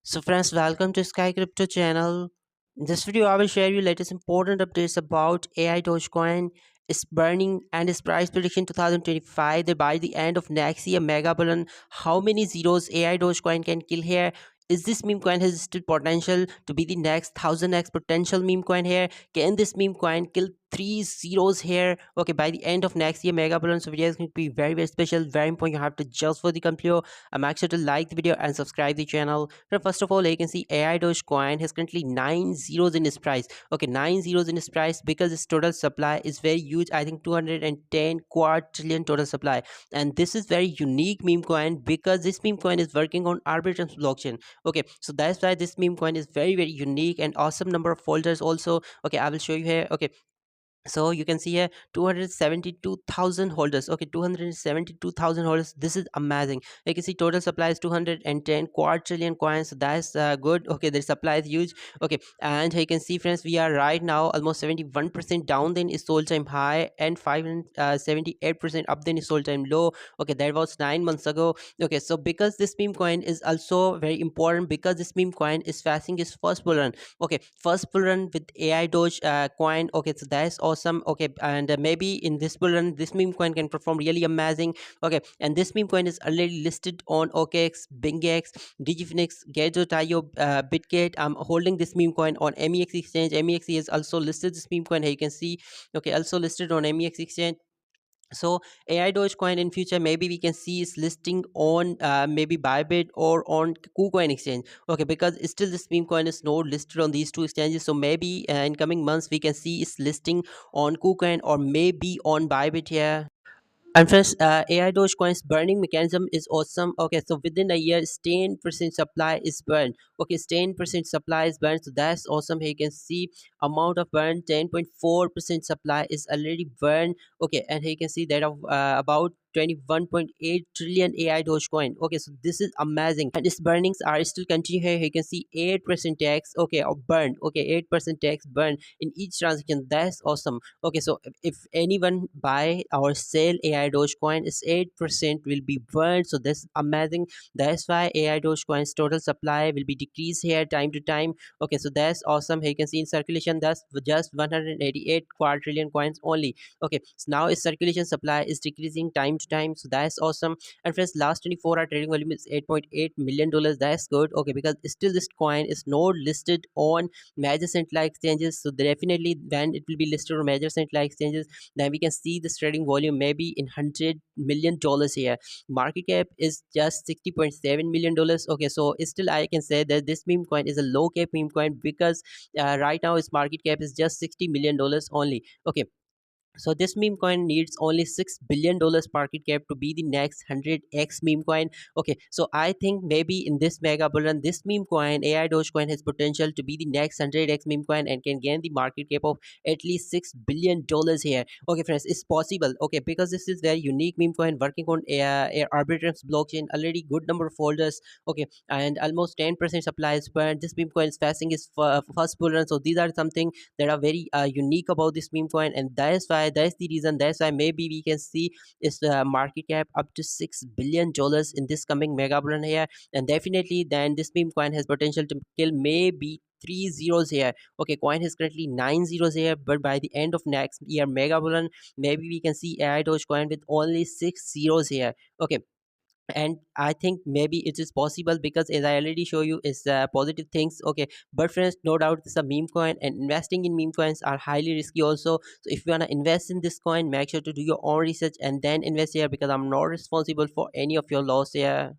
So friends, welcome to Sky Crypto channel. In this video, I will share you latest important updates about AI Dogecoin, its burning and its price prediction 2025. That by the end of next year, mega bullion, how many zeros AI Dogecoin can kill here? Is this meme coin has still potential to be the next 1000x potential meme coin here? Can this meme coin kill three zeros here? Okay, by the end of next year, mega bullion. So video is going to be very special, very important. You have to just for the complete. Make sure to like the video and subscribe the channel. So first of all, you can see AI Dogecoin has currently nine zeros in its price. Okay, nine zeros in its price because its total supply is very huge. I think 210 quadrillion total supply, and this is very unique meme coin because this meme coin is working on Arbitrum blockchain. Okay, so that's why this meme coin is very unique and awesome number of folders also. Okay, I will show you here. Okay, so you can see here 272,000 holders. Okay, 272,000 holders. This is amazing. You can see total supply is 210 quadrillion coins. So that's good. Okay, the supply is huge. Okay, and you can see friends, we are right now almost 71% down then is all time high and 578% up then is all time low. Okay, that was 9 months ago. Okay, so because this meme coin is also very important because this meme coin is facing its first bull run. Okay, first bull run with AI Doge coin. Okay, so that's awesome. Okay, and maybe in this bull run this meme coin can perform really amazing. Okay, and this meme coin is already listed on OKX, BingX, Digifinix, Gate.io, Bitgate. I'm holding this meme coin on MEX exchange. MEX is also listed this meme coin here, you can see. Okay, also listed on MEX exchange. So AI Dogecoin in future maybe we can see is listing on maybe Bybit or on KuCoin exchange. Okay, because still this meme coin is not listed on these two exchanges. So maybe in coming months we can see is listing on KuCoin or maybe on Bybit here. And first, AI Dogecoin's burning mechanism is awesome. Okay, so within a year, 10% supply is burned. Okay, 10% supply is burned. So that's awesome. Here you can see amount of burn 10.4% supply is already burned. Okay, and here you can see that of about 21.8 trillion AI Dogecoin. Okay, so this is amazing. And its burnings are still continue here. You can see 8% tax. Okay, or burned. Okay, 8% tax burned in each transaction. That's awesome. Okay, so if anyone buy or sell AI Dogecoin, is 8% will be burned. So this is amazing. That's why AI Dogecoin's total supply will be decreased here time to time. Okay, so that's awesome. Here you can see in circulation that's just 188 quadrillion coins only. Okay, so now its circulation supply is decreasing time to time. So that's awesome. And friends, last 24-hour trading volume is $8.8 million. That's good. Okay, because still this coin is not listed on major central exchanges. So definitely when it will be listed on major central exchanges, then we can see this trading volume maybe in $100 million here. Market cap is just $60.7 million. Okay, so still I can say that this meme coin is a low cap meme coin because right now its market cap is just $60 million only. Okay, so this meme coin needs only $6 billion market cap to be the next 100x meme coin. Okay, so I think maybe in this mega bull run, this meme coin, AI Dogecoin, has potential to be the next 100x meme coin and can gain the market cap of at least $6 billion here. Okay, friends, it's possible. Okay, because this is very unique meme coin working on a Arbitrum blockchain, already good number of holders. Okay, and almost 10% supply is burned. This meme coin is facing its first bull run. So these are something that are very unique about this meme coin, and that's the reason, that's why maybe we can see its market cap up to $6 billion in this coming mega bullion here. And definitely then this meme coin has potential to kill maybe three zeros here. Okay, coin has currently nine zeros here, but by the end of next year mega bullion, maybe we can see AI Dogecoin with only six zeros here. Okay, and I think maybe it is possible because as I already show you is positive things. Okay, but friends, no doubt this is a meme coin and investing in meme coins are highly risky also. So if you want to invest in this coin, make sure to do your own research and then invest here because I'm not responsible for any of your loss here.